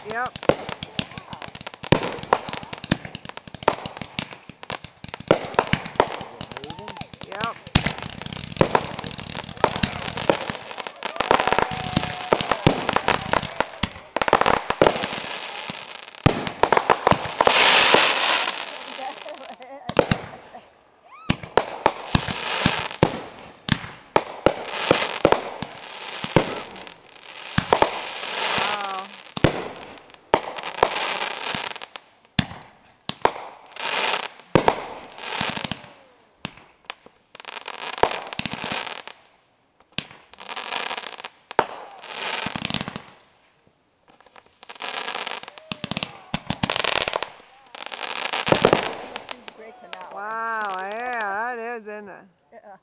Yep. Yep. Wow. Great canal. Wow, yeah, that is, isn't it? Yeah.